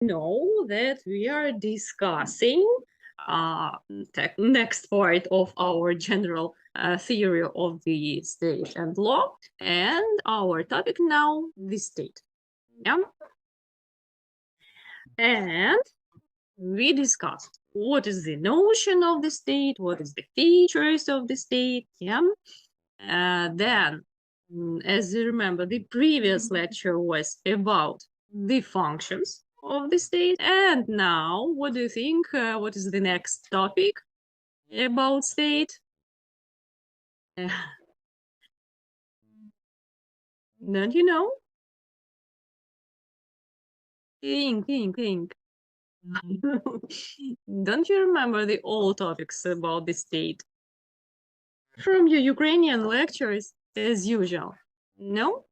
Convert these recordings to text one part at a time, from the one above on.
know that we are discussing the next part of our general theory of the state and law, and our topic now, the state. Yeah? And we discussed what is the notion of the state, what is the features of the state. Yeah? Then, as you remember, the previous lecture was about the functions of the state. And now, what do you think? What is the next topic about state? Don't you know? Think. Don't you remember the old topics about the state? From your Ukrainian lectures, as usual. No?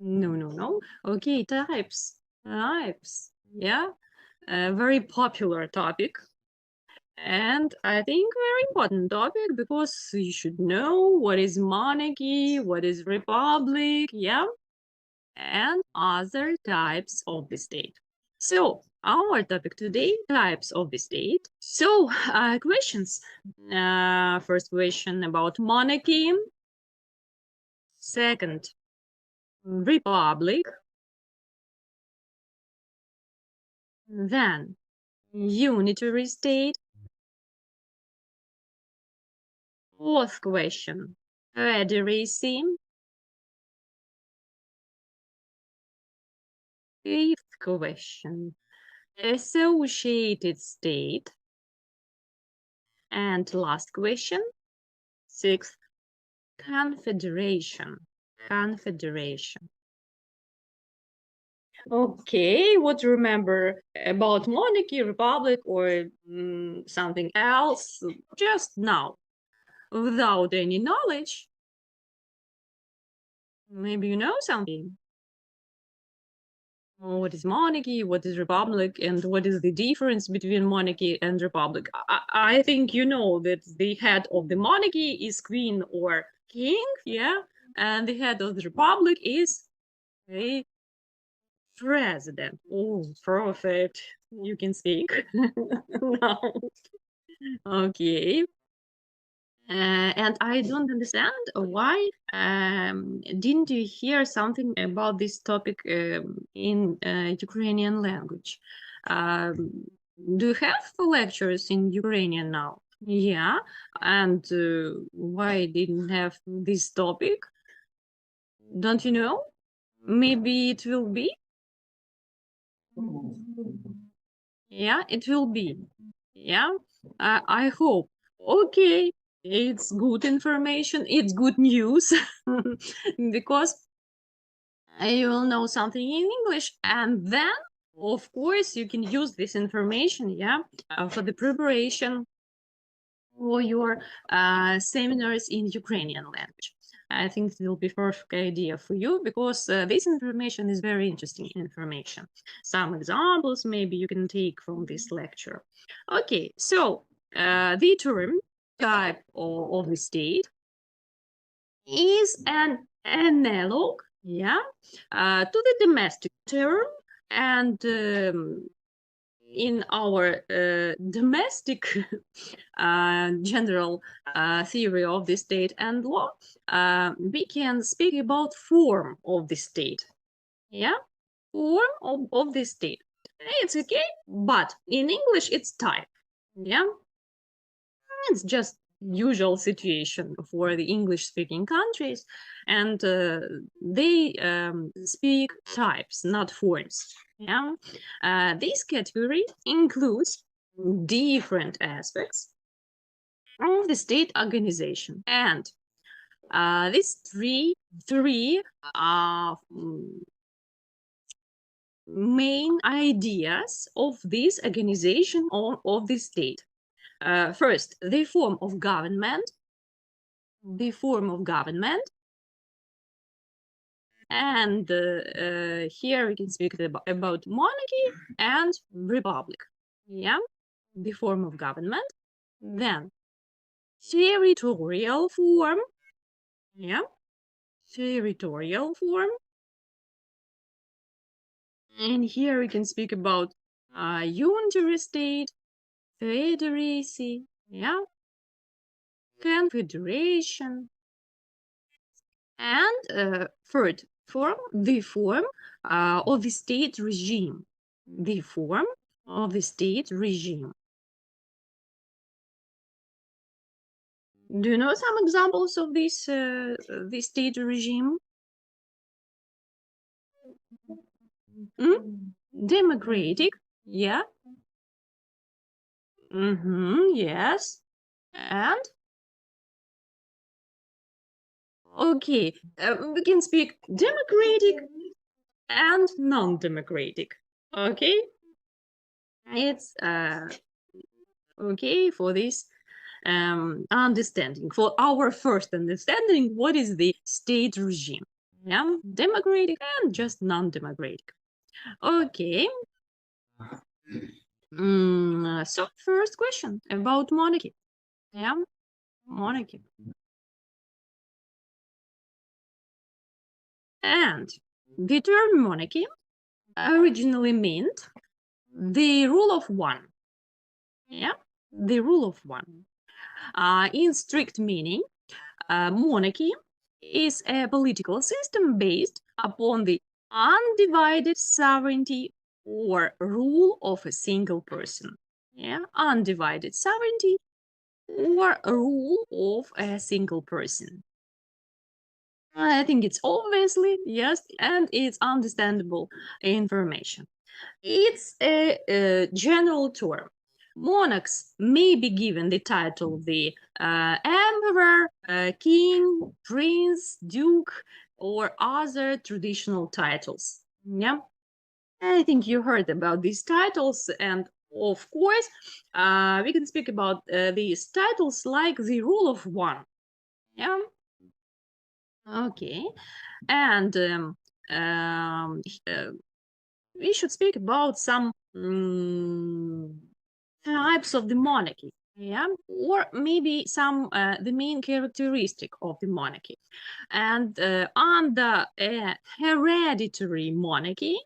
No. Okay, types. Types. Yeah? A very popular topic. And I think very important topic because you should know what is monarchy, what is republic, yeah, and other types of the state. So our topic today, types of the state. So questions. First question about monarchy. Second, republic. Then unitary state. Fourth question, federacy. Fifth question, associated state. And last question, sixth, confederation. Confederation. Okay, what to remember about monarchy, republic, or something else just now, without any knowledge? Maybe you know something. What is monarchy, what is republic, and what is the difference between monarchy and republic? I think you know that the head of the monarchy is queen or king, yeah, and the head of the republic is a president. Oh, perfect. You can speak now. Okay. And I don't understand why didn't you hear something about this topic in Ukrainian language? Um, do you have lectures in Ukrainian now? Yeah, and why didn't have this topic? Don't you know? Maybe it will be. Yeah, it will be. Yeah, I hope. Okay, it's good information. It's good news because you will know something in English, and then, of course, you can use this information, yeah, for the preparation for your seminars in Ukrainian language. I think it will be perfect idea for you because this information is very interesting information. Some examples maybe you can take from this lecture. Okay, so the term type of the state is an analog, yeah, to the domestic term, and in our domestic general theory of the state and law, we can speak about form of the state. Yeah, form of the state. It's okay, but in English it's type. Yeah, it's just usual situation for the English-speaking countries, and they speak types, not forms. Yeah, this category includes different aspects of the state organization, and these three main ideas of this organization of the state. First, the form of government, and here we can speak about monarchy and republic. Yeah, the form of government. Then territorial form. Yeah, territorial form. And here we can speak about unitary state, federacy, yeah, confederation, and third form, the form of the state regime. The form of the state regime. Do you know some examples of this state regime? Democratic, yeah. Yes. And okay, we can speak democratic and non-democratic. Okay, it's okay for this understanding, for our first understanding, what is the state regime? Yeah, democratic and just non-democratic. Okay. So first question about monarchy. Yeah, monarchy. And the term monarchy originally meant the rule of one. Yeah, the rule of one. In strict meaning, monarchy is a political system based upon the undivided sovereignty or rule of a single person. Yeah, undivided sovereignty or rule of a single person. I think it's obviously yes, and it's understandable information. It's a general term. Monarchs may be given the title the emperor, king, prince, duke, or other traditional titles. Yeah, I think you heard about these titles, and of course, we can speak about these titles like the rule of one. Yeah. Okay. And uh, we should speak about some types of the monarchy, yeah, or maybe some the main characteristic of the monarchy. And under a hereditary monarchy,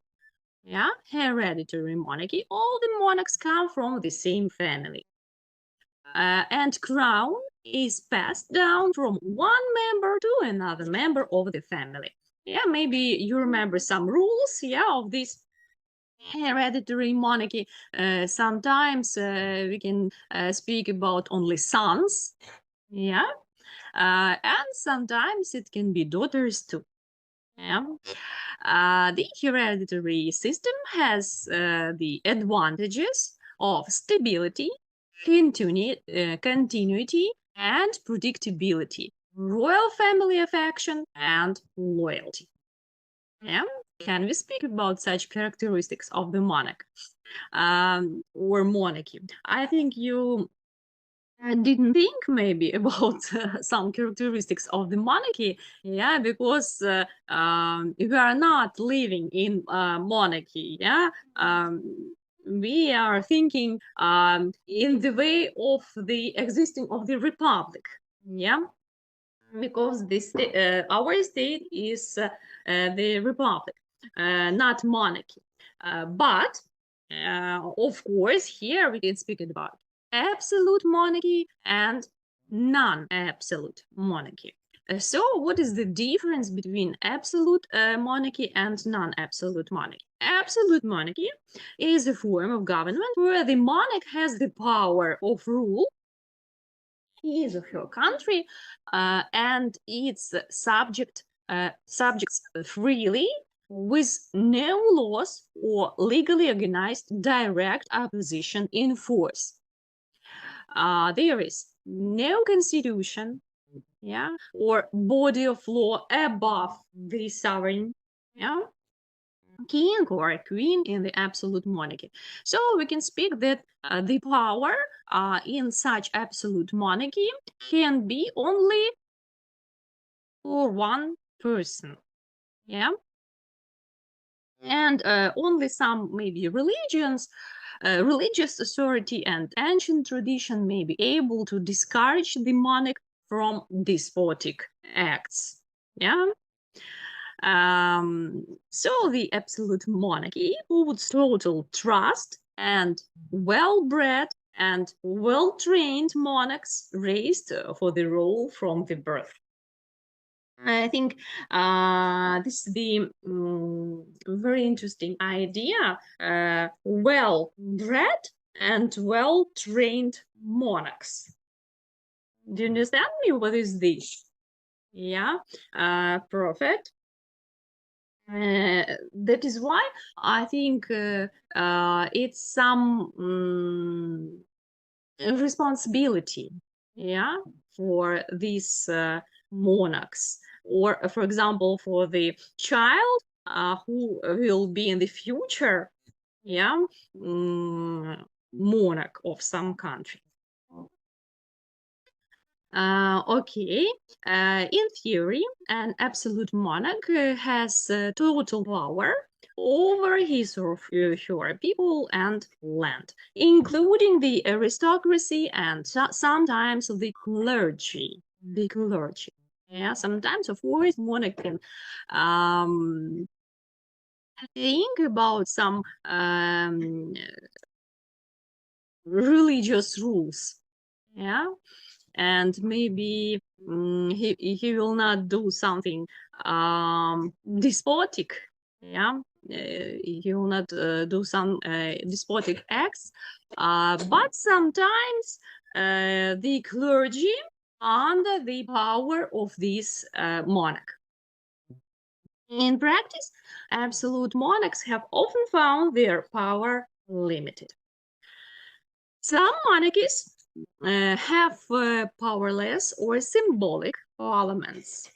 yeah, hereditary monarchy, all the monarchs come from the same family. And crown is passed down from one member to another member of the family. Yeah, maybe you remember some rules, yeah, of this hereditary monarchy. Sometimes we can speak about only sons, yeah, and sometimes it can be daughters too. Yeah. The hereditary system has the advantages of stability, continuity, and predictability, royal family affection, and loyalty. Yeah. Can we speak about such characteristics of the monarch or monarchy? I think you didn't think maybe about some characteristics of the monarchy, yeah, because we are not living in monarchy, yeah. We are thinking in the way of the existing of the republic, yeah, because this our state is the republic, not monarchy. But of course, here we can speak about absolute monarchy and non-absolute monarchy. So what is the difference between absolute monarchy and non-absolute monarchy? Absolute monarchy is a form of government where the monarch has the power of rule his or her country, and its subjects freely with no laws or legally organized direct opposition in force. There is no constitution, yeah, or body of law above the sovereign, yeah, king or a queen in the absolute monarchy. So we can speak that the power in such absolute monarchy can be only for one person. Yeah. And only some maybe religious authority and ancient tradition may be able to discourage the monarch from despotic acts. Yeah. So the absolute monarchy holds total trust, and well-bred and well-trained monarchs raised for the role from the birth. I think this is the very interesting idea. Well-bred and well-trained monarchs. Do you understand me? What is this? Yeah, perfect. That is why I think it's some responsibility, yeah, for these monarchs, or for example, for the child who will be in the future, yeah, monarch of some country. Okay, in theory, an absolute monarch has total power over his or her people and land, including the aristocracy and sometimes the clergy. The clergy. Yeah, sometimes, of course, monarch can think about some religious rules. Yeah, and maybe he will not do something despotic. Yeah, he will not do some despotic acts, but sometimes the clergy under the power of this monarch. In practice, absolute monarchs have often found their power limited. Some monarchies have powerless or symbolic parliaments.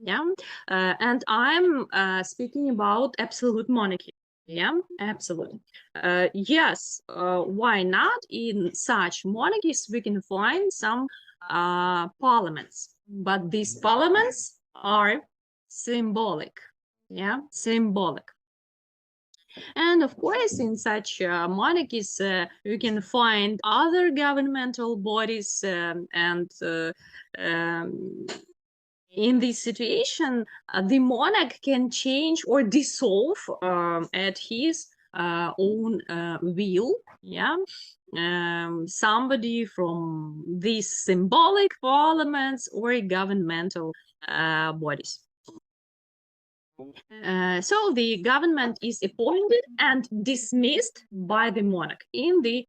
Yeah, and I'm speaking about absolute monarchy. Yeah, absolute. Yes, why not? In such monarchies, we can find some parliaments, but these parliaments are symbolic. Yeah, symbolic. And of course, in such monarchies, you can find other governmental bodies, and in this situation, the monarch can change or dissolve at his own will. Yeah. Somebody from these symbolic parliaments or governmental bodies. So the government is appointed and dismissed by the monarch in the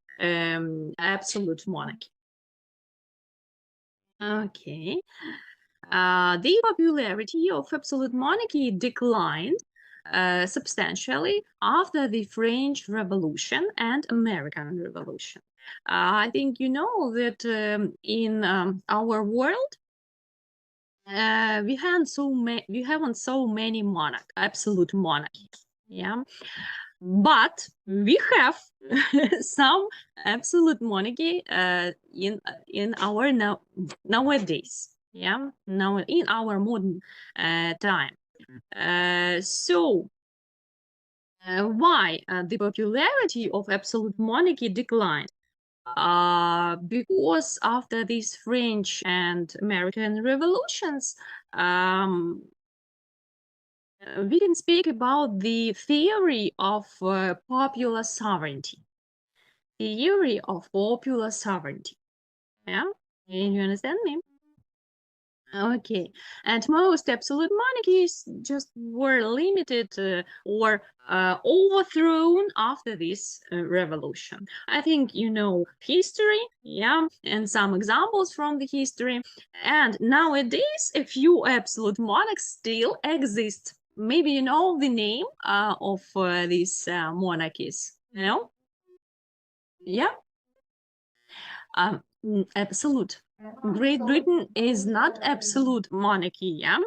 absolute monarchy. Okay. The popularity of absolute monarchy declined substantially after the French Revolution and American Revolution. I think you know that in our world, we haven't so many absolute monarchies. Yeah, but we have some absolute monarchy in our nowadays. Yeah, now in our modern time. So why the popularity of absolute monarchy declined? Because after these French and American revolutions, we can speak about the theory of popular sovereignty. Theory of popular sovereignty. Yeah, you understand me? Okay, and most absolute monarchies just were limited or overthrown after this revolution. I think you know history, yeah, and some examples from the history. And nowadays, a few absolute monarchs still exist. Maybe you know the name of these monarchies, you know? Yeah, absolute. Great Britain is not absolute monarchy, yeah?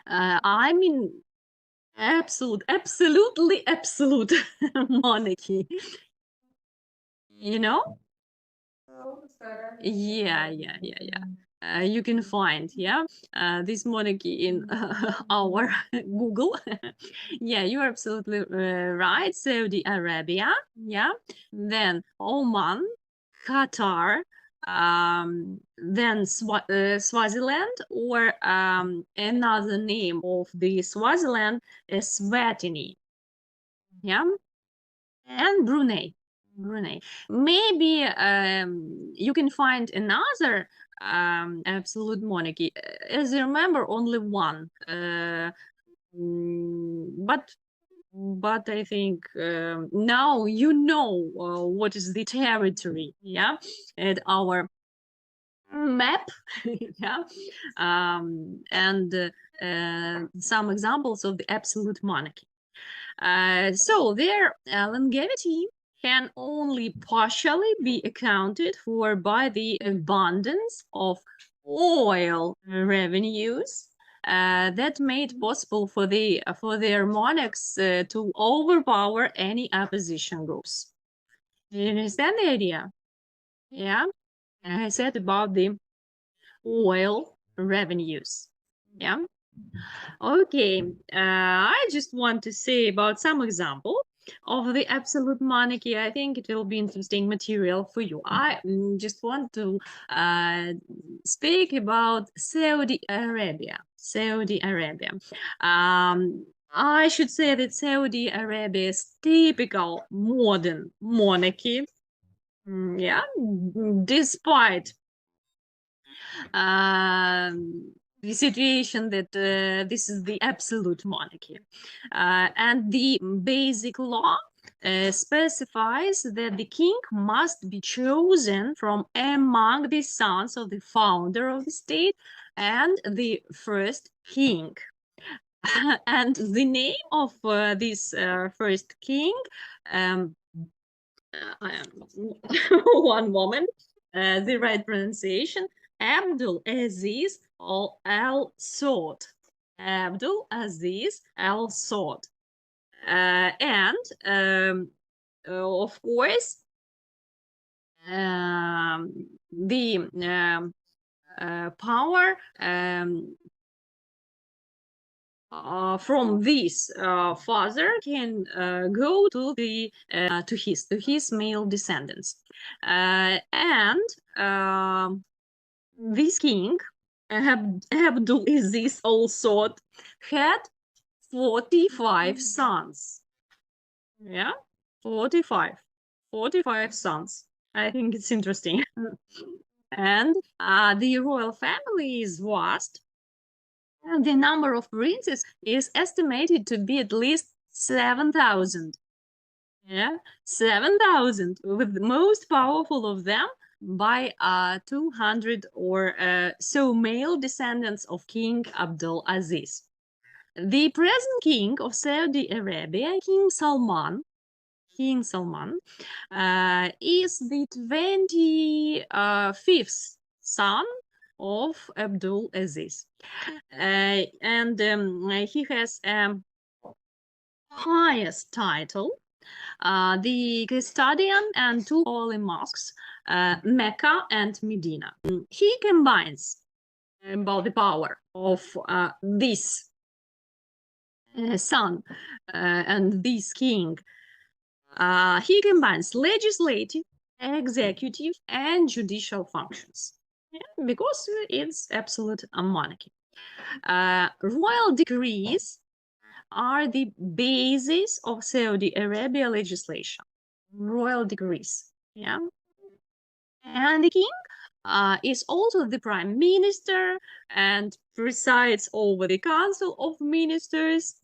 I mean, absolutely absolute monarchy. You know? Yeah. You can find, yeah, this monarchy in our Google. Yeah, you're absolutely right. Saudi Arabia, yeah. Then Oman, Qatar, than Swaziland, or another name of the Swaziland is Swatini. Yeah, and Brunei. Brunei. Maybe you can find another absolute monarchy. As you remember, only one. But I think now you know what is the territory, yeah, at our map, yeah, and some examples of the absolute monarchy. So their longevity can only partially be accounted for by the abundance of oil revenues that made possible for their monarchs to overpower any opposition groups. Do you understand the idea? Yeah, I said about the oil revenues. Yeah. Okay, I just want to say about some example of the absolute monarchy. I think it will be interesting material for you. I just want to speak about Saudi Arabia. Saudi Arabia. I should say that Saudi Arabia is typical modern monarchy. Yeah, despite the situation that this is the absolute monarchy. And the basic law specifies that the king must be chosen from among the sons of the founder of the state and the first king. And the name of this first king, um, one moment, the right pronunciation, Abdul Aziz Al Saud. Abdul Aziz Al Saud. And of course, the power from this father can go to his male descendants, and this king Abdul Aziz Al Saud had 45 sons. Yeah, 45 sons. I think it's interesting. And the royal family is vast. And the number of princes is estimated to be at least 7,000. Yeah, 7,000, with the most powerful of them by 200 or so male descendants of King Abdul Aziz. The present king of Saudi Arabia, King Salman, is the 25th son of Abdul Aziz. And he has highest title, the custodian and two holy mosques, Mecca and Medina. He combines about the power of this son and this king. He combines legislative, executive, and judicial functions, because it's absolute monarchy. Royal decrees are the basis of Saudi Arabia legislation. Royal decrees, yeah. And the king is also the prime minister and presides over the council of ministers,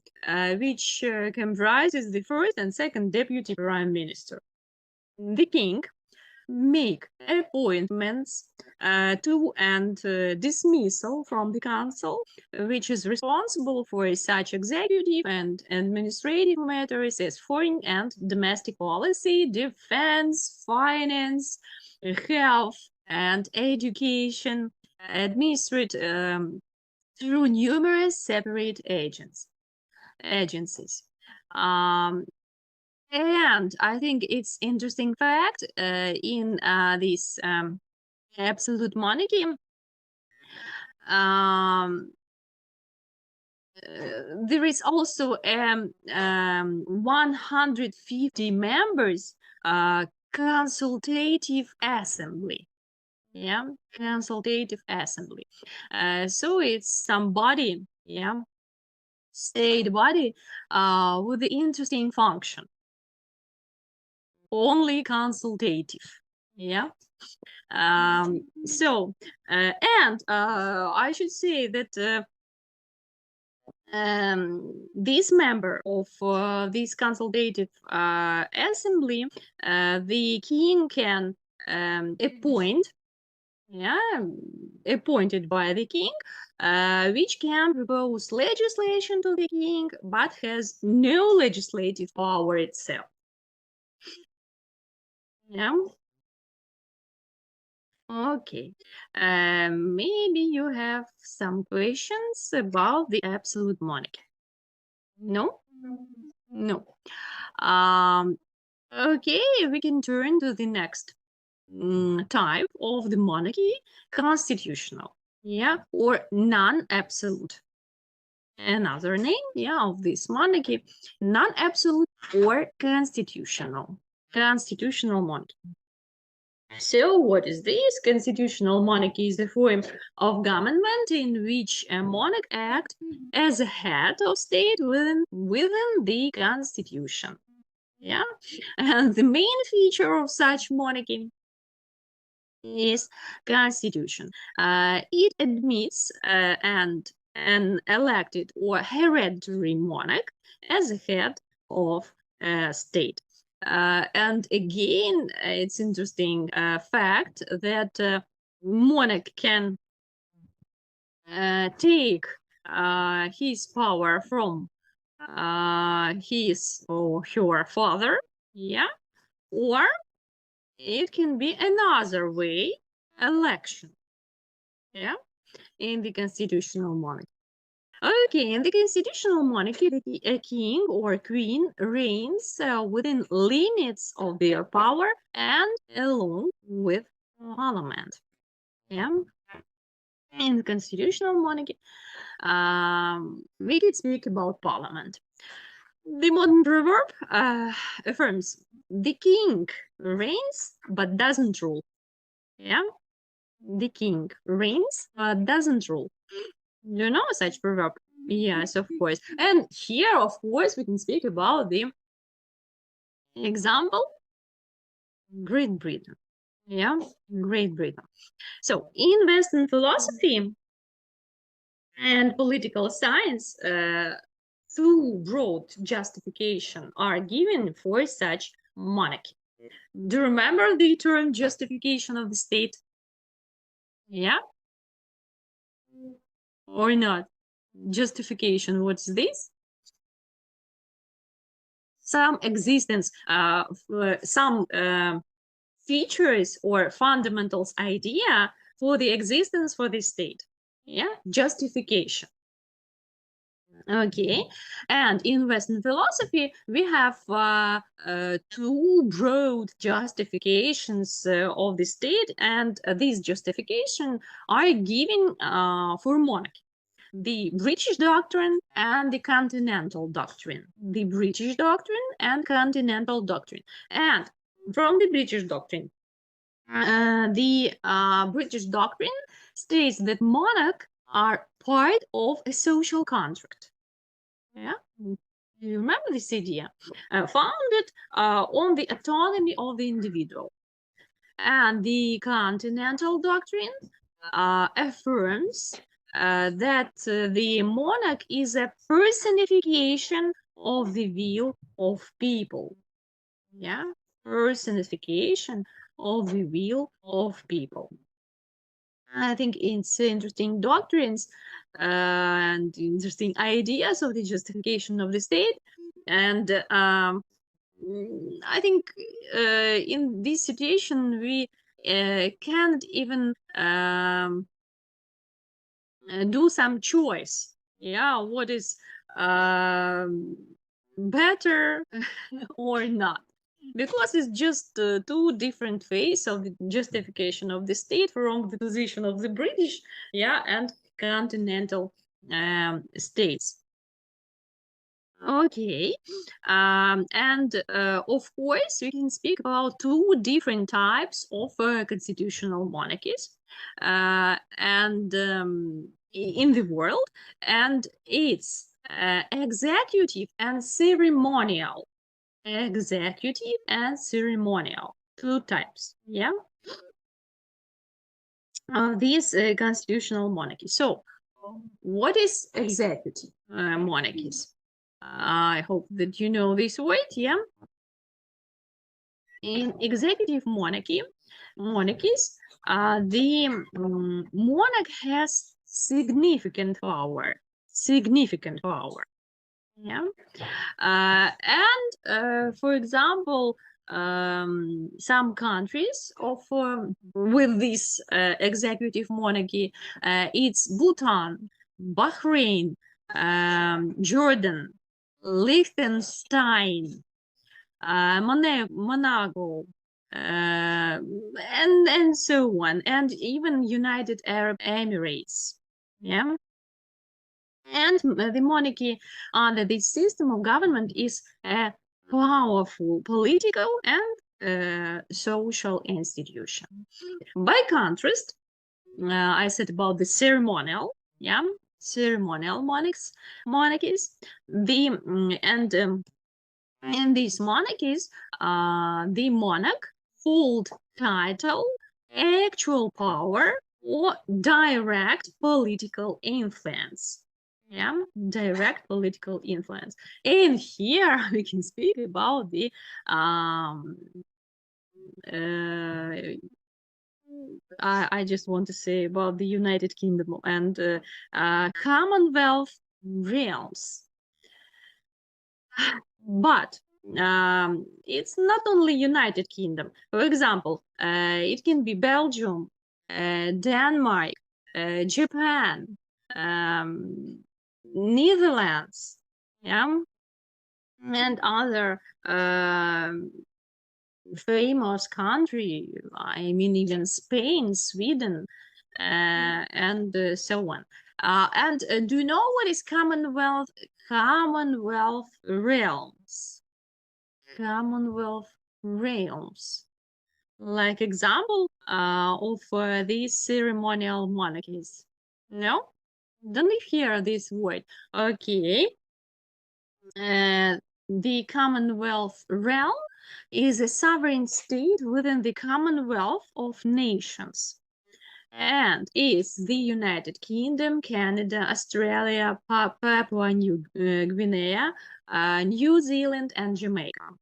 which comprises the first and second deputy prime minister. The king make appointments to and dismissal from the council, which is responsible for such executive and administrative matters as foreign and domestic policy, defense, finance, health, and education, administered through numerous separate agencies. And I think it's interesting fact in this absolute monarchy, there is also 150 members consultative assembly. Yeah, consultative assembly. So it's somebody, yeah, state body with the interesting function, only consultative. Yeah. So, and I should say that this member of this consultative assembly, the king can appoint, yeah, appointed by the king, which can propose legislation to the king, but has no legislative power itself. Yeah. Okay. Maybe you have some questions about the absolute monarchy. No? No. Um, okay, we can turn to the next type of the monarchy, constitutional. Yeah, or non-absolute. Another name, yeah, of this monarchy, non-absolute or constitutional. Constitutional monarchy. So, what is this? Constitutional monarchy is a form of government in which a monarch acts as a head of state within the constitution. Yeah, and the main feature of such monarchy is constitution. It admits an elected or hereditary monarch as a head of a state. And again, it's interesting fact that monarch can take his power from his or her father, yeah, or it can be another way, election, yeah, in the constitutional monarchy. Okay, in the constitutional monarchy, a king or queen reigns within limits of their power and along with parliament. Yeah, in the constitutional monarchy, we can speak about parliament. The modern proverb affirms the king reigns but doesn't rule. Yeah, the king reigns but doesn't rule. You know such proverb? Yes, of course. And here, of course, we can speak about the example Great Britain. Yeah, Great Britain. So, in Western philosophy and political science, two broad justification are given for such monarchy. Do you remember the term justification of the state? Yeah, or not? Justification, what's this? Some existence, some features or fundamentals idea for the existence for the state. Yeah, justification. Okay, and in Western philosophy, we have two broad justifications of the state, and these justifications are given for monarchy. The British doctrine and the continental doctrine. The British doctrine and continental doctrine. And from the British doctrine, the British doctrine states that monarchs are part of a social contract. Yeah, you remember this idea? Founded on the autonomy of the individual. And the continental doctrine affirms that the monarch is a personification of the will of people. Yeah, personification of the will of people. I think it's interesting doctrines and interesting ideas of the justification of the state. And I think in this situation, we can't even do some choice. Yeah, what is better or not? Because it's just two different ways of the justification of the state from the position of the British, yeah, and continental states. Okay. And of course, we can speak about two different types of constitutional monarchies and in the world, and it's executive and ceremonial. Executive and ceremonial. Two types. Yeah. These constitutional monarchies. So, what is executive monarchies? I hope that you know this word, yeah? In executive monarchies, the monarch has significant power, yeah? And for example, some countries of with this executive monarchy, it's Bhutan, Bahrain, Jordan, Liechtenstein, Monaco, and so on, and even United Arab Emirates. Yeah, and the monarchy under this system of government is a powerful political and social institution. By contrast, I said about the ceremonial, yeah, ceremonial monarchies, the and in these monarchies, the monarch hold title, actual power, or direct political influence. Yeah, direct political influence. And here we can speak about the uh, I just want to say about the United Kingdom and Commonwealth realms. But it's not only United Kingdom. For example, it can be Belgium, Denmark, Japan, Netherlands, yeah, and other famous country. I mean, even Spain, Sweden, and so on. And do you know what is Commonwealth? Commonwealth realms. Commonwealth realms. Like example of these ceremonial monarchies. No? Don't you hear this word? Okay. The Commonwealth realm is a sovereign state within the Commonwealth of Nations and is the United Kingdom, Canada, Australia, Papua New Guinea, New Zealand, and Jamaica.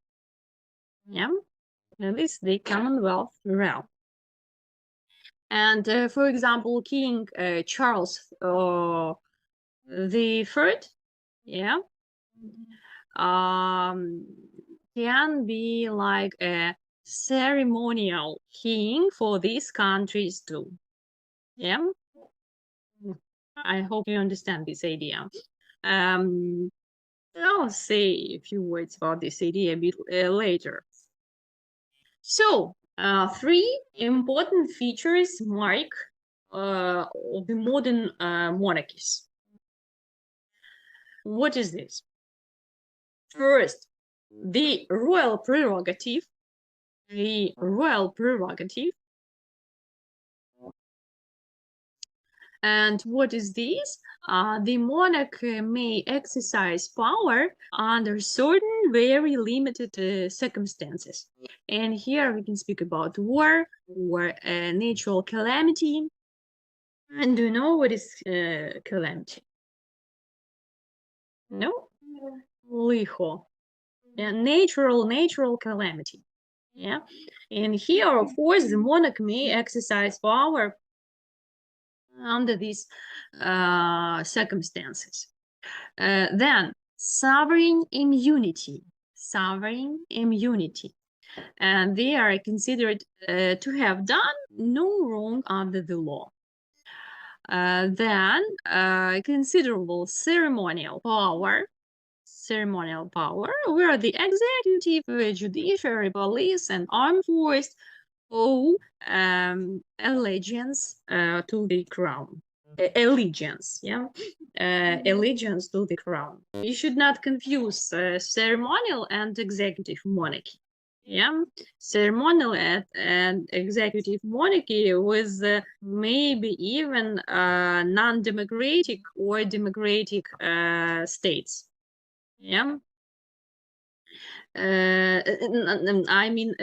Yeah, that is the Commonwealth realm. And for example, King Charles the Third, yeah, can be like a ceremonial king for these countries too. Yeah, I hope you understand this idea. I'll say a few words about this idea a bit later. So, three important features mark of the modern monarchies. What is this? First, the royal prerogative. The royal prerogative. And what is this? The monarch may exercise power under certain very limited circumstances. And here we can speak about war, natural calamity. And do you know what is calamity? No? Liho. Yeah, natural calamity. Yeah. And here, of course, the monarch may exercise power under these circumstances. Then sovereign immunity. Sovereign immunity. And they are considered to have done no wrong under the law. Then considerable ceremonial power, where the executive, judiciary, police, and armed force owe allegiance to the crown. allegiance, yeah, allegiance to the crown. You should not confuse ceremonial and executive monarchy. Yeah, ceremonial and executive monarchy with maybe even non-democratic or democratic states. Yeah, I mean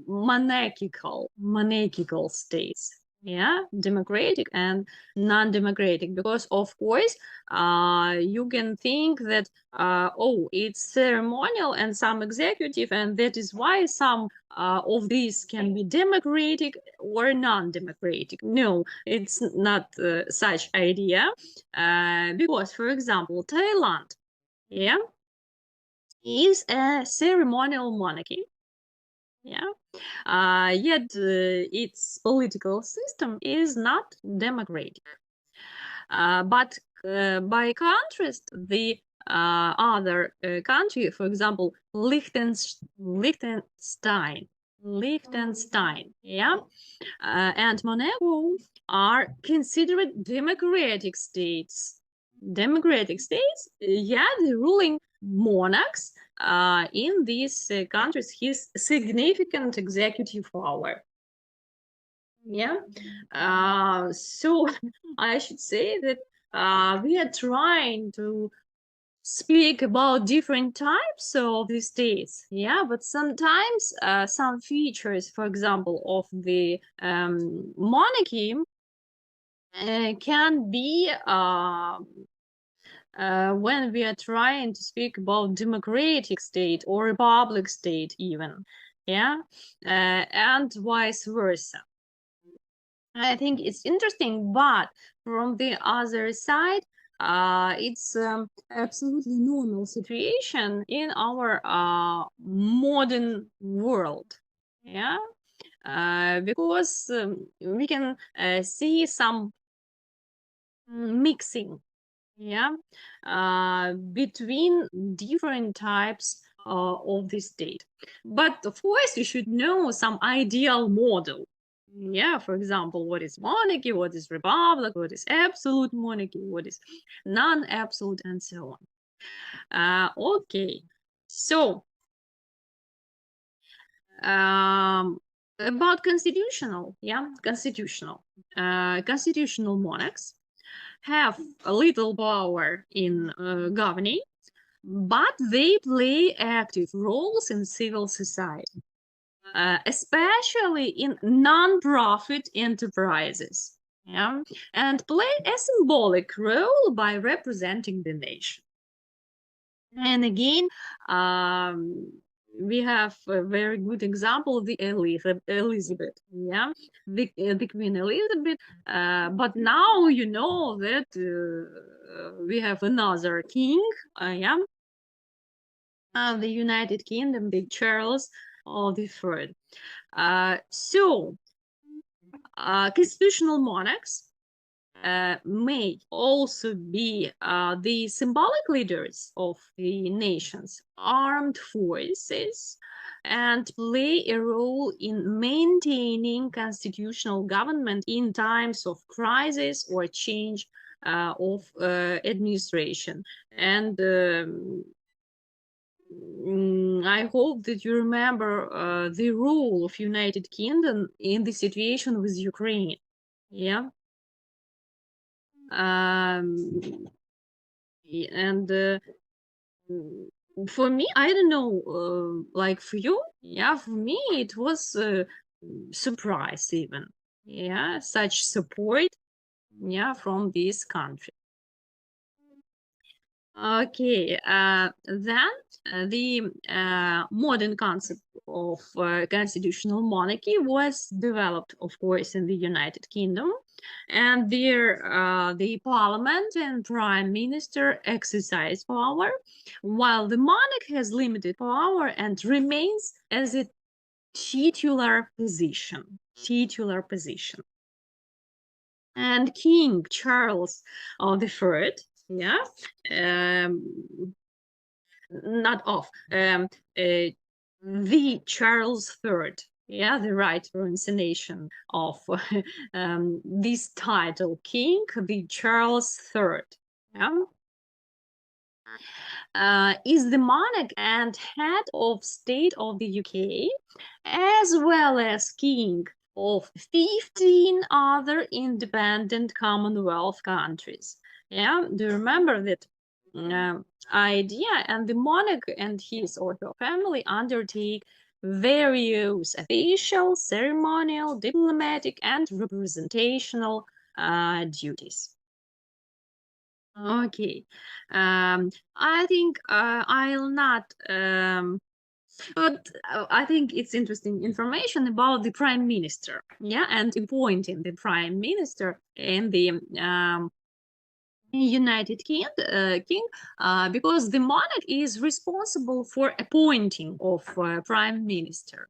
monarchical states. Yeah, democratic and non-democratic, because of course you can think that oh, it's ceremonial and some executive, and that is why some of these can be democratic or non-democratic. No, it's not such idea, because for example Thailand, yeah, is a ceremonial monarchy. Yeah, yet its political system is not democratic. But by contrast, the other country, for example, Liechtenstein, yeah, and Monaco are considered democratic states. Democratic states, yeah, the ruling monarchs in these countries has significant executive power. Yeah, so I should say that we are trying to speak about different types of the states, yeah, but sometimes some features, for example, of the monarchy can be when we are trying to speak about democratic state or republic state even, yeah, and vice versa. I think it's interesting, but from the other side, it's absolutely normal situation in our modern world. Yeah, because we can see some mixing, yeah, between different types of the state. But of course, you should know some ideal model. Yeah, for example, what is monarchy, what is republic, what is absolute monarchy, what is non-absolute, and so on. Okay, so about constitutional, yeah, constitutional monarchs have a little power in governing, but they play active roles in civil society, especially in non-profit enterprises, yeah, and play a symbolic role by representing the nation. And again, we have a very good example of the Elizabeth, yeah, the Queen Elizabeth. But now you know that we have another king, yeah, the United Kingdom, the Charles the Third. So, constitutional monarchs may also be the symbolic leaders of the nation's armed forces and play a role in maintaining constitutional government in times of crisis or change of administration. And I hope that you remember the role of United Kingdom in the situation with Ukraine. Yeah. Um, and for me, I don't know, like for you, yeah, for me it was a surprise even, yeah, such support, yeah, from this country. Okay, then the modern concept of constitutional monarchy was developed, of course, in the United Kingdom, and there the parliament and prime minister exercise power, while the monarch has limited power and remains as a titular position. Titular position. And King Charles the Third, yeah, not of the Charles III, Yeah, the right pronunciation of this title, King the Charles III. Yeah. Is the monarch and head of state of the UK, as well as king of 15 other independent Commonwealth countries. Yeah, do you remember that idea? And the monarch and his or her family undertake various official, ceremonial, diplomatic, and representational duties. Okay. I think I'll not, but I think it's interesting information about the prime minister. Yeah, and appointing the prime minister in the United King, because the monarch is responsible for appointing of prime minister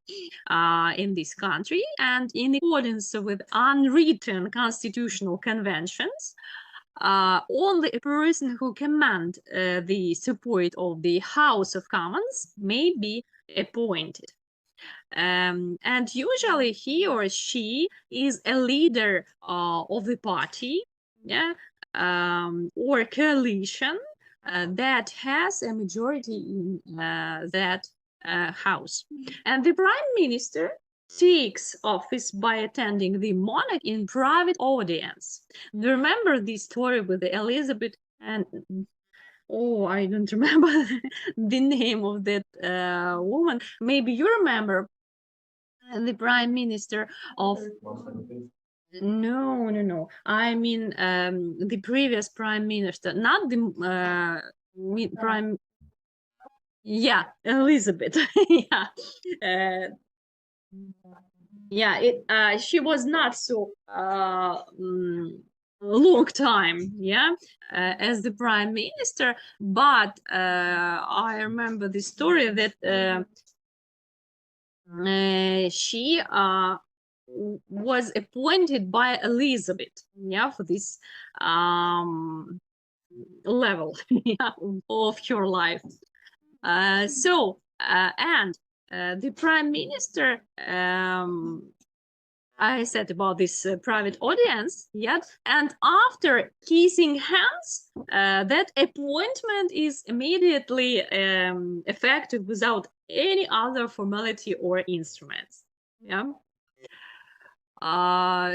in this country, and in accordance with unwritten constitutional conventions, only a person who command the support of the House of Commons may be appointed. And usually he or she is a leader of the party, yeah, or coalition that has a majority in that house. And the prime minister takes office by attending the monarch in private audience. Do you remember the story with Elizabeth and oh, I don't remember the name of that woman. Maybe you remember the prime minister of no. I mean the previous prime minister, not the prime. Yeah, Elizabeth. Yeah. Uh, yeah, she was not so long time, yeah, as the prime minister, but I remember the story that she was appointed by Elizabeth, yeah, for this level yeah, of her life. And the prime minister, I said about this private audience, yeah, and after kissing hands, that appointment is immediately effective without any other formality or instruments. Yeah.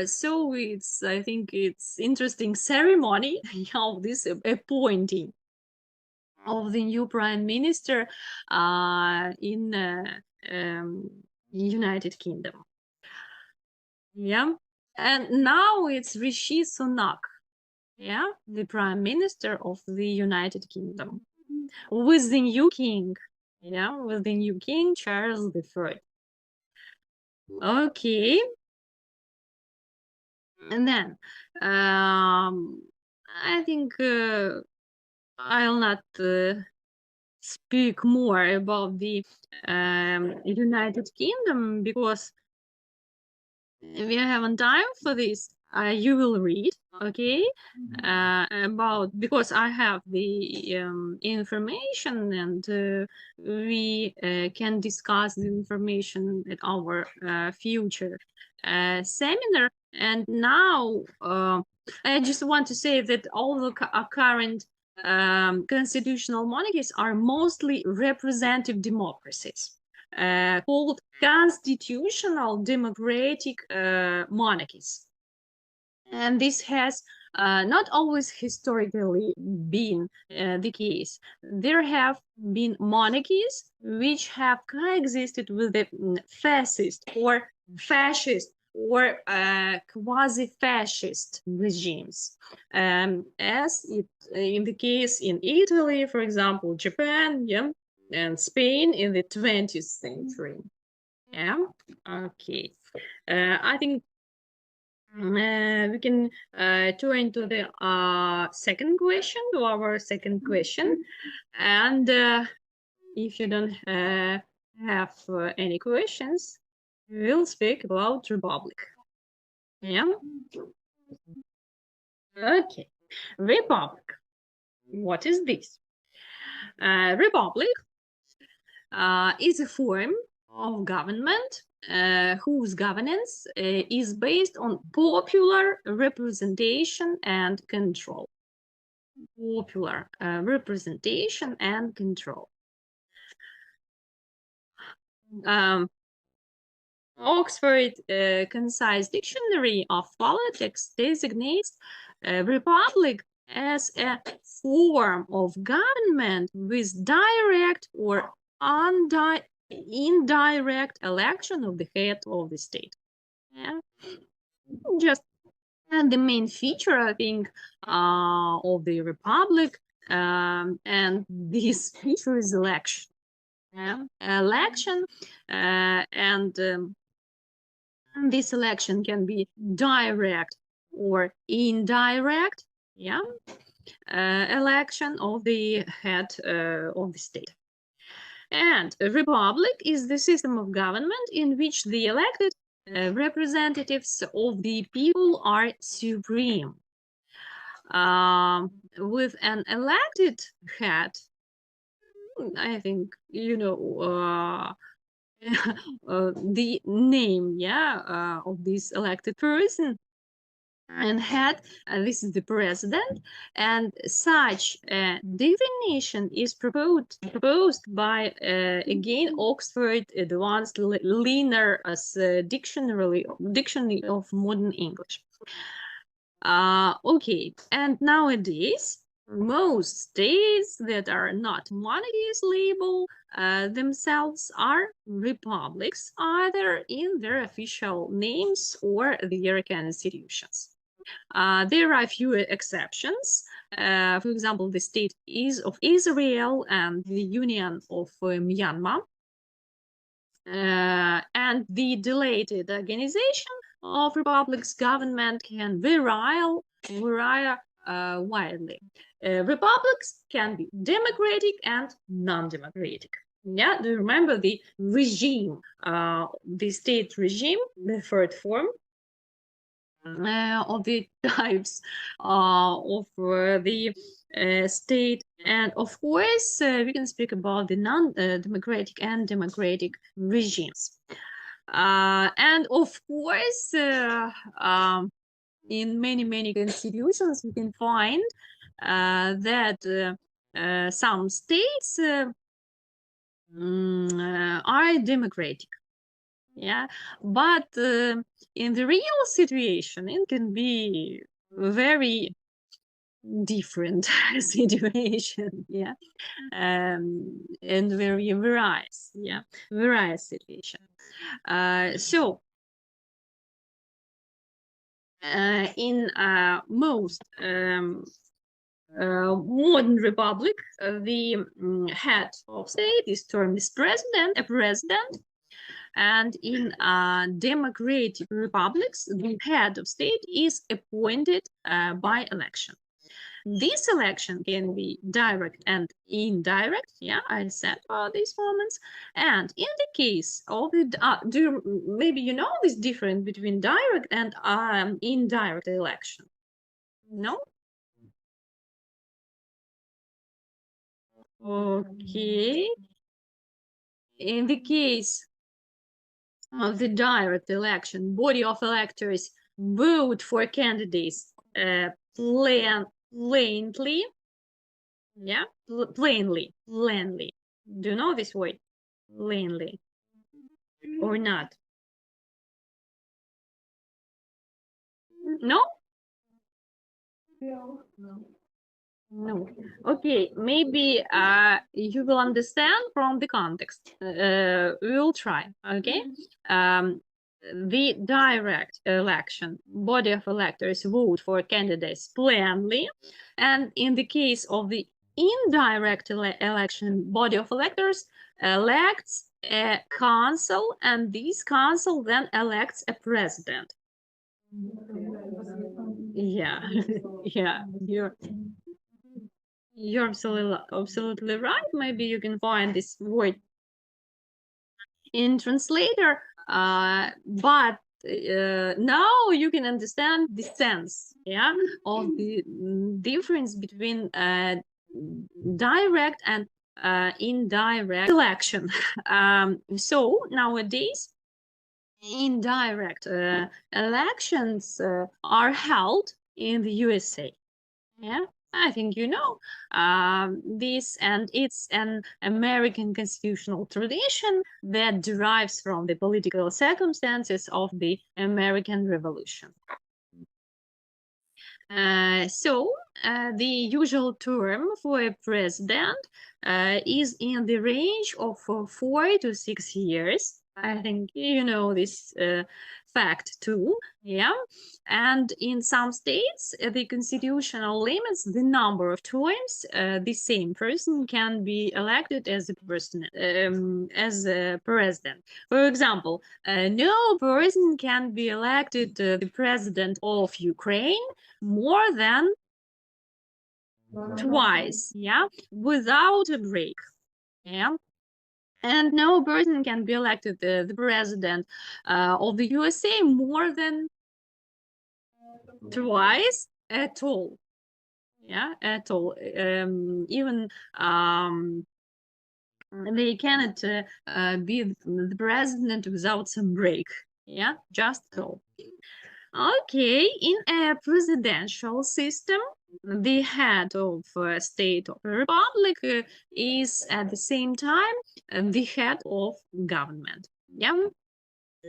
So I think it's interesting ceremony of this appointing of the new prime minister in United Kingdom. Yeah, and now it's Rishi Sunak. Yeah, the prime minister of the United Kingdom with the new king. Yeah, with the new king Charles III. Okay, and then I think I'll not speak more about the United Kingdom because we haven't time for this. You will read, okay, about because I have the information and we can discuss the information at our future seminar. And now I just want to say that all the current constitutional monarchies are mostly representative democracies. Called constitutional democratic monarchies. And this has not always historically been the case. There have been monarchies which have coexisted with the fascist or quasi-fascist regimes, as in the case in Italy, for example, Japan, yeah, and Spain in the 20th century. Yeah, okay. I think we can turn to the second question, to our second question. And if you don't have any questions, we'll speak about Republic. Yeah? Okay. Republic. What is this? Republic is a form of government whose governance is based on popular representation and control. Popular representation and control. Oxford Concise Dictionary of Politics designates a republic as a form of government with direct or indirect election of the head of the state. Yeah. Just and the main feature, I think, of the republic, and this feature is election. Yeah. Election, and this election can be direct or indirect. Yeah. Election of the head of the state. And a republic is the system of government in which the elected representatives of the people are supreme. With an elected head, I think, you know, the name, yeah, of this elected person and head, this is the president, and such a definition is proposed by again Oxford Advanced Learner as dictionary of modern English. Okay, and nowadays most states that are not monarchies label themselves are republics, either in their official names or their constitutions. There are a few exceptions. For example, the state of Israel and the Union of Myanmar. And the deleted organization of republics government can vary widely. Republics can be democratic and non-democratic. Yeah, do you remember the regime, the state regime, the third form of the types of the state, and of course we can speak about the non-democratic and democratic regimes, and of course in many constitutions we can find that some states are democratic. Yeah, but in the real situation it can be very different situation. Yeah. And very various. Yeah, various situation. So in most modern republic, the head of state is termed as a president. And in democratic republics, the head of state is appointed by election. This election can be direct and indirect. Yeah, I said about these moments. And in the case of the, maybe you know this difference between direct and indirect election? No? Okay. In the case of the direct election, body of electors vote for candidates plainly. Yeah, plainly. Do you know this word? Plainly or not? No? No. Okay, maybe you will understand from the context. We will try, okay? The direct election, body of electors vote for candidates plainly, and in the case of the indirect election, body of electors elects a council, and this council then elects a president. Yeah, yeah, you're absolutely right. Maybe you can find this word in translator, but now you can understand the sense, yeah, of the difference between direct and indirect election. So nowadays, indirect elections are held in the USA. Yeah, I think you know this, and it's an American constitutional tradition that derives from the political circumstances of the American Revolution. So the usual term for a president is in the range of 4 to 6 years. I think you know this fact too, yeah. And in some states, the constitutional limits the number of times the same person can be elected as a person, as a president. For example, no person can be elected the president of Ukraine more than twice, yeah, without a break, yeah. And no person can be elected the president of the USA more than twice at all, yeah, at all. Even they cannot be the president without some break, yeah, just so. Okay, in a presidential system, the head of a state of a republic is at the same time the head of government. Yeah.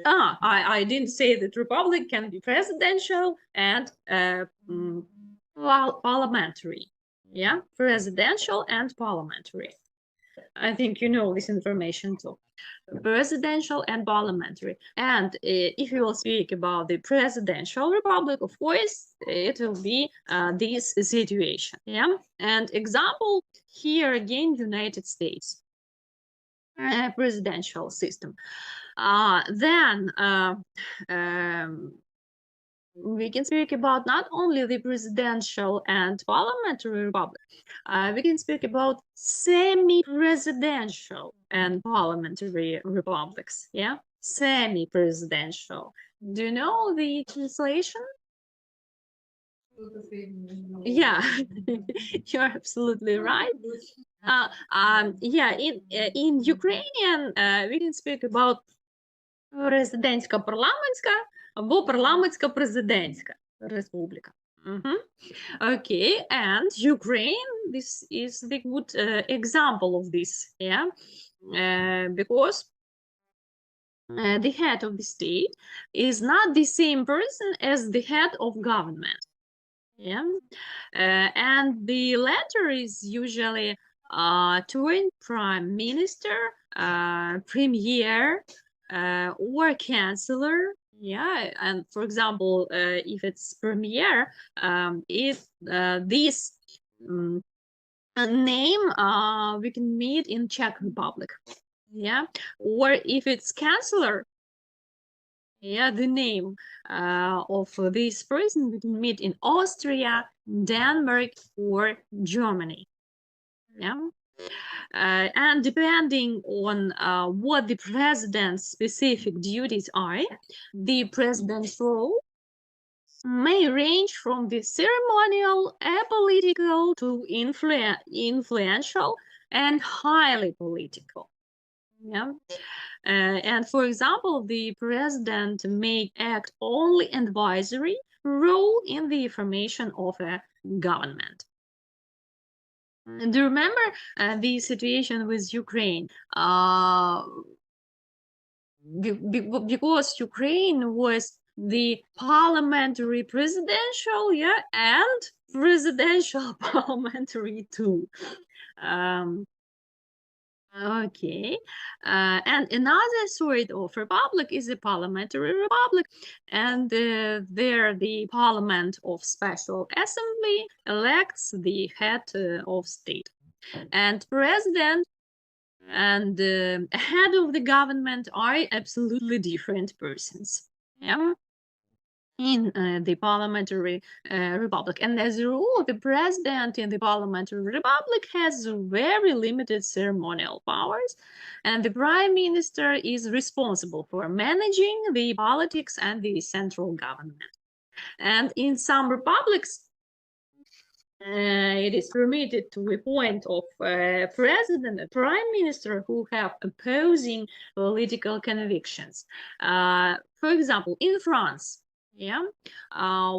I didn't say that republic can be presidential and parliamentary. Yeah, presidential and parliamentary. I think you know this information too. Presidential and parliamentary. And if you will speak about the presidential republic, of course, it will be this situation. Yeah. And example here again, United States presidential system. Then we can speak about not only the presidential and parliamentary republic, we can speak about semi-presidential and parliamentary republics. Yeah, semi-presidential. Do you know the translation? Yeah, you're absolutely right. Yeah, in Ukrainian we can speak about президентсько-парламентська або парламентсько-президентська республіка. Okay, and Ukraine, this is the good example of this, yeah, because the head of the state is not the same person as the head of government, yeah, and the latter is usually twin prime minister, premier, or chancellor. Yeah, and for example, if it's premier, if this name we can meet in Czech Republic, yeah, or if it's chancellor, yeah, the name of this person we can meet in Austria, Denmark, or Germany, yeah. And depending on what the president's specific duties are, the president's role may range from the ceremonial, apolitical to influential and highly political. Yeah. And for example, the president may act only advisory role in the formation of a government. Do you remember the situation with Ukraine? Because Ukraine was the parliamentary presidential, yeah, and presidential parliamentary too. Okay, and another sort of republic is a parliamentary republic, and there the parliament of special assembly elects the head of state, and president and head of the government are absolutely different persons. Yeah. In the parliamentary republic. And as a rule, the president in the parliamentary republic has very limited ceremonial powers, and the prime minister is responsible for managing the politics and the central government. And in some republics, it is permitted to appoint of president and prime minister who have opposing political convictions. For example, in France, yeah,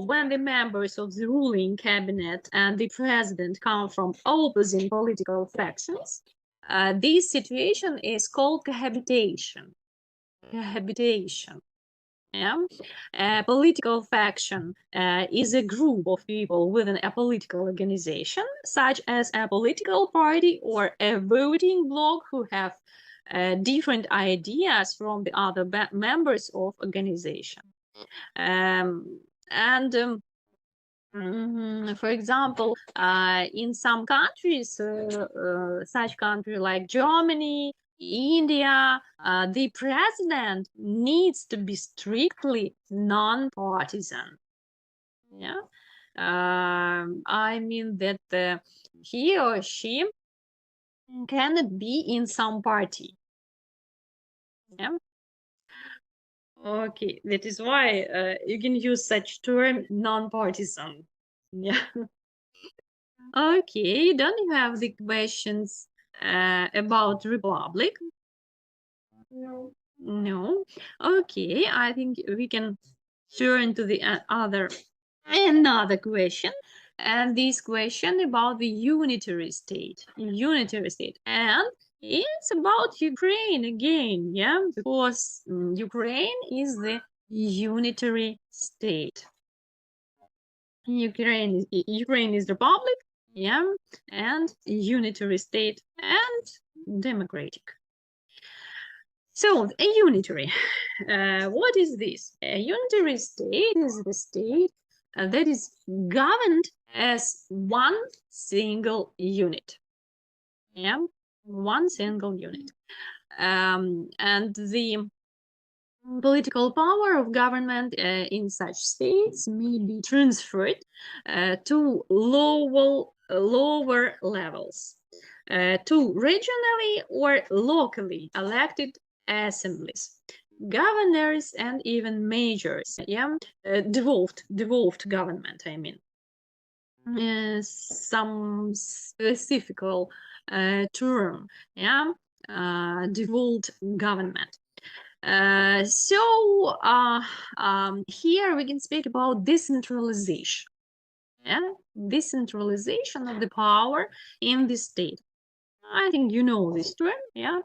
when the members of the ruling cabinet and the president come from opposing political factions, this situation is called cohabitation. Cohabitation. Yeah. A political faction is a group of people within a political organization, such as a political party or a voting bloc who have different ideas from the other members of organization. For example, in some countries, such countries like Germany, India, the president needs to be strictly non-partisan. Yeah, I mean that he or she cannot be in some party. Yeah. Okay, that is why you can use such term non-partisan. Yeah. Okay, don't you have the questions about republic? No. No. Okay, I think we can turn to the another question. And this question about the unitary state. Unitary state. And it's about Ukraine again, yeah? Because Ukraine is the unitary state. Ukraine is republic, yeah, and unitary state and democratic. So a unitary, what is this? A unitary state is the state that is governed as one single unit. Yeah, one single unit. And the political power of government in such states may be transferred to lower levels, to regionally or locally elected assemblies, governors, and even mayors. Yeah, devolved government. I mean, some specific term. Yeah, devolved government. Here we can speak about decentralization. Yeah, decentralization of the power in the state. I think you know this term. Yeah,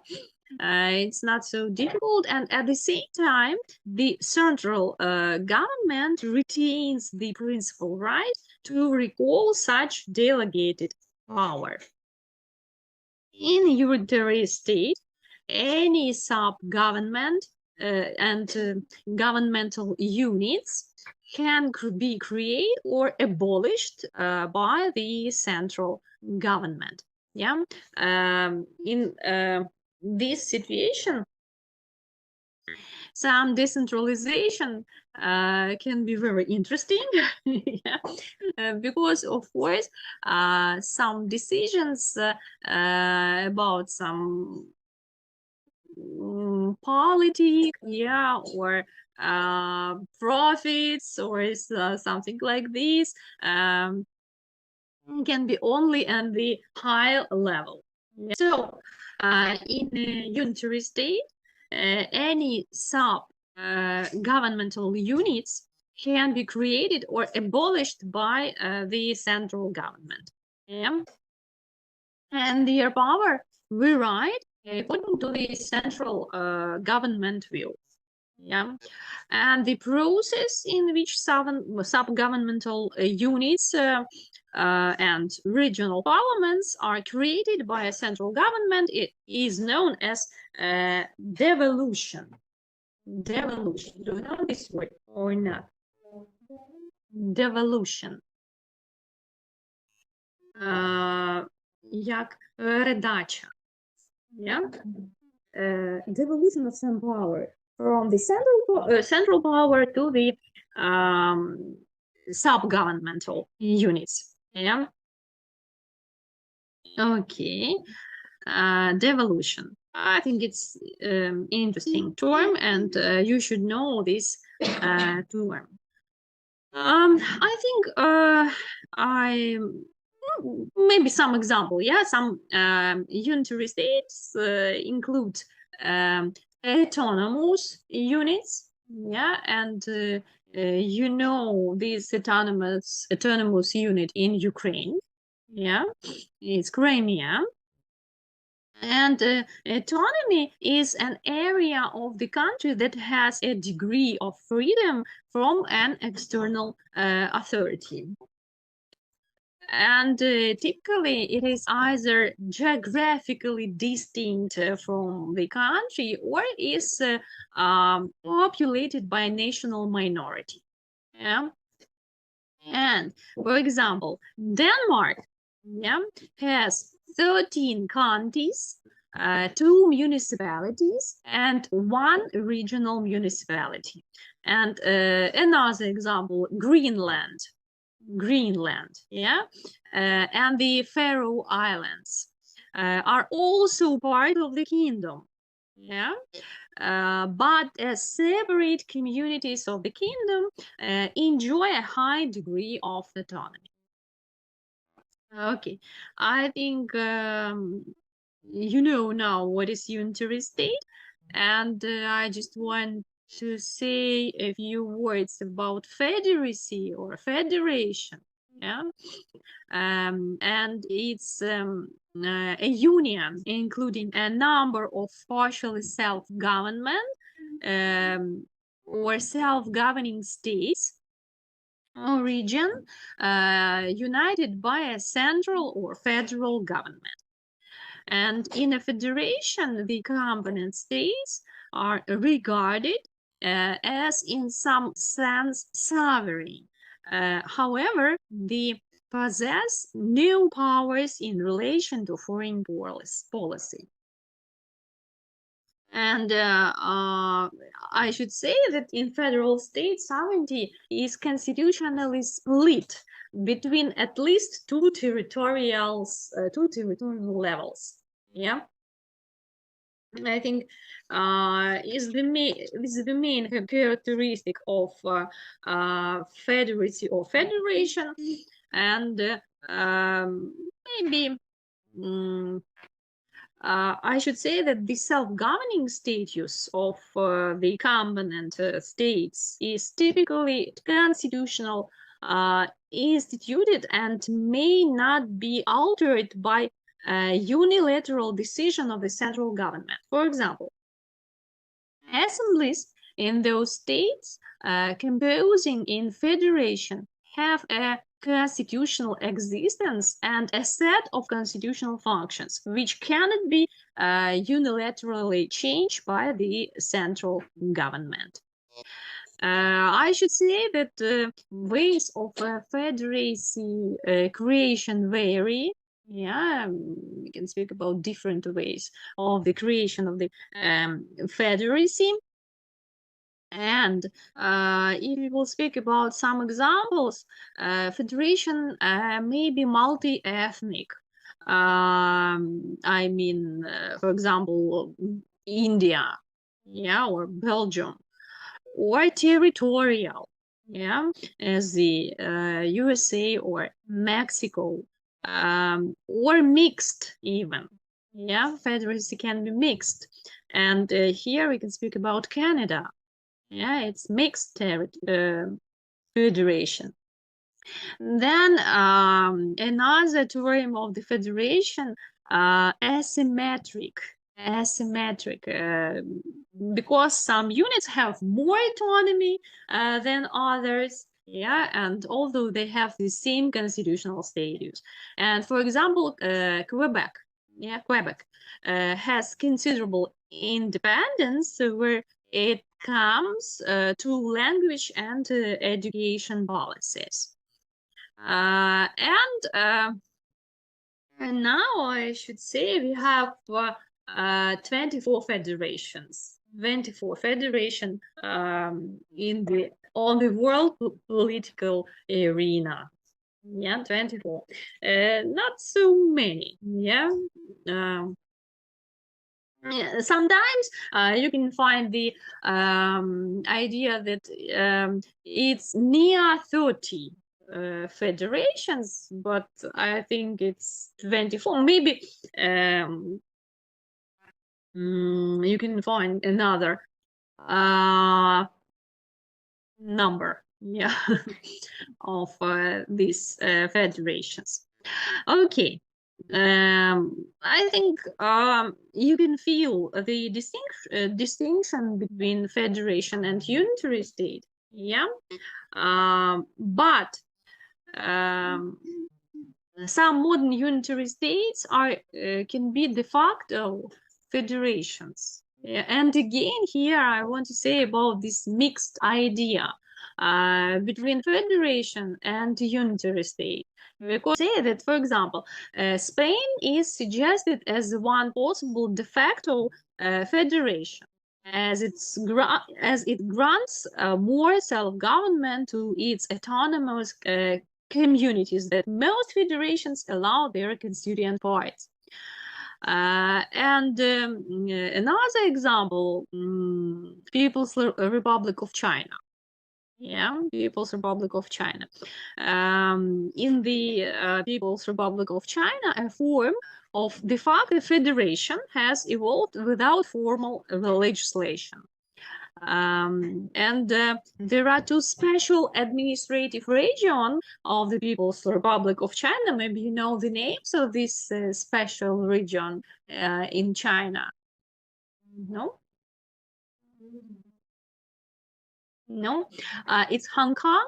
it's not so difficult, and at the same time, the central government retains the principal right to recall such delegated power. In unitary state, any sub-government and governmental units can be created or abolished by the central government. Yeah, in this situation, some decentralization can be very interesting. Yeah. Because of course some decisions about some politics, yeah, or profits or something like this can be only at the high level. Yeah. So in a unitary state, any sub governmental units can be created or abolished by the central government. Yeah. And their power vary according to the central government view. Yeah, and the process in which sub-governmental units and regional parliaments are created by a central government, it is known as devolution. Devolution. Do you know this word or not? Devolution. Як передача. Yeah? Devolution of some power from the central power to the sub-governmental units. Yeah. Okay. Devolution. I think it's interesting term, and you should know this term. I think maybe some example. Yeah, some unitary states include autonomous units. Yeah, and this autonomous unit in Ukraine. Yeah, it's Crimea. And autonomy is an area of the country that has a degree of freedom from an external authority. And typically, it is either geographically distinct from the country or is populated by a national minority. Yeah. And for example, Denmark, yeah, has 13 counties, 2 municipalities, and 1 regional municipality. And another example, Greenland, yeah, and the Faroe Islands are also part of the kingdom. Yeah. But as separate communities of the kingdom enjoy a high degree of autonomy. Okay, I think you know now what is unitary state, and I just want to say a few words about federacy or federation. Yeah, and it's a union including a number of partially self-government or self-governing states or region united by a central or federal government. And in a federation, the component states are regarded as, in some sense, sovereign. However, they possess no powers in relation to foreign policy. And I should say that in federal state, sovereignty is constitutionally split between at least two territorial levels. Yeah, I think is the main characteristic of federacy or federation, and maybe. I should say that the self-governing status of the component states is typically constitutional, instituted, and may not be altered by a unilateral decision of the central government. For example, assemblies in those states composing in federation have a constitutional existence and a set of constitutional functions which cannot be unilaterally changed by the central government. I should say that ways of federacy creation vary. Yeah, we can speak about different ways of the creation of the federacy. And if we will speak about some examples, federation may be multi-ethnic. I mean, for example, India, yeah, or Belgium, or territorial, yeah, as the USA or Mexico, or mixed even. Yeah, federacy can be mixed. And here we can speak about Canada. Yeah, it's mixed federation. Then another term of the federation, asymmetric, because some units have more autonomy than others. Yeah, and although they have the same constitutional status. And for example, Quebec, yeah, Quebec has considerable independence where it comes to language and education policies. And now I should say we have 24 federations. 24 federation on the world political arena. Yeah, 24. Not so many. Yeah. Yeah, sometimes you can find the idea that it's near 30. federations, but I think it's 24. Maybe you can find another number, yeah, of these federations. Okay. I think you can feel the distinction between federation and unitary state. Yeah. But some modern unitary states can be de facto federations. Yeah. And again, here I want to say about this mixed idea between federation and unitary state. Because say that, for example, Spain is suggested as one possible de facto federation, as it grants more self-government to its autonomous communities that most federations allow their constituent parts. And another example, People's Republic of China. Yeah, People's Republic of China. In the People's Republic of China, a form of de facto federation has evolved without formal legislation. And there are two special administrative regions of the People's Republic of China. Maybe you know the names of this special region in China. No? No? It's Hong Kong,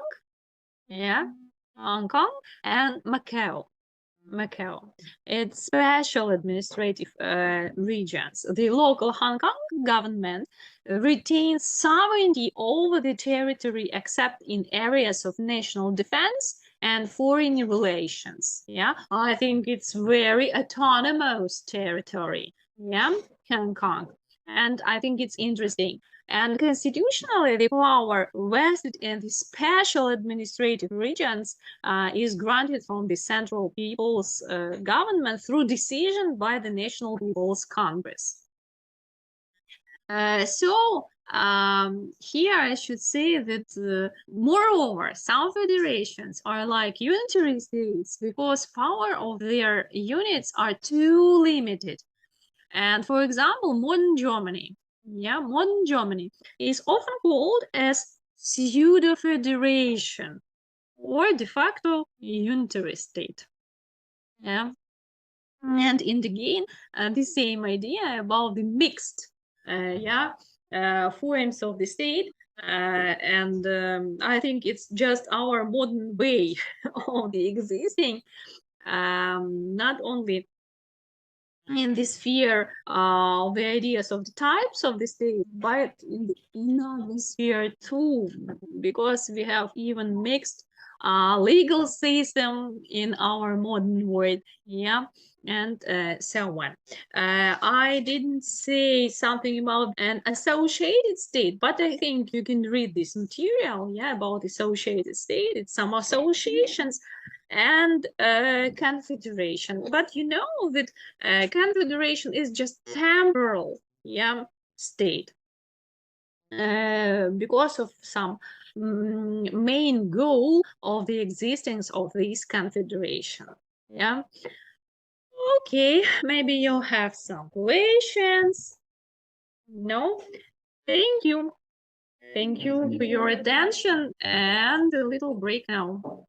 yeah, Hong Kong, and Macau. Macau. It's special administrative regions. The local Hong Kong government retains sovereignty over the territory except in areas of national defense and foreign relations. Yeah, I think it's very autonomous territory. Yeah, Hong Kong. And I think it's interesting. And constitutionally, the power vested in the special administrative regions is granted from the Central People's Government through decision by the National People's Congress. So here I should say that moreover, some federations are like unitary states because power of their units are too limited. And for example, modern Germany is often called as pseudo-federation or de facto unitary state. Yeah. And in again, the same idea about the mixed forms of the state. And I think it's just our modern way of the existing, not only in the sphere of the ideas of the types of the state, but in other sphere too, because we have even mixed legal system in our modern world, yeah, and so on. I didn't say something about an associated state, but I think you can read this material, yeah, about associated state. It's some associations and confederation, but you know that confederation is just temporal, yeah, state because of some main goal of the existence of this confederation. Yeah. Okay, maybe you'll have some questions. No? Thank you. Thank you for your attention and a little break now.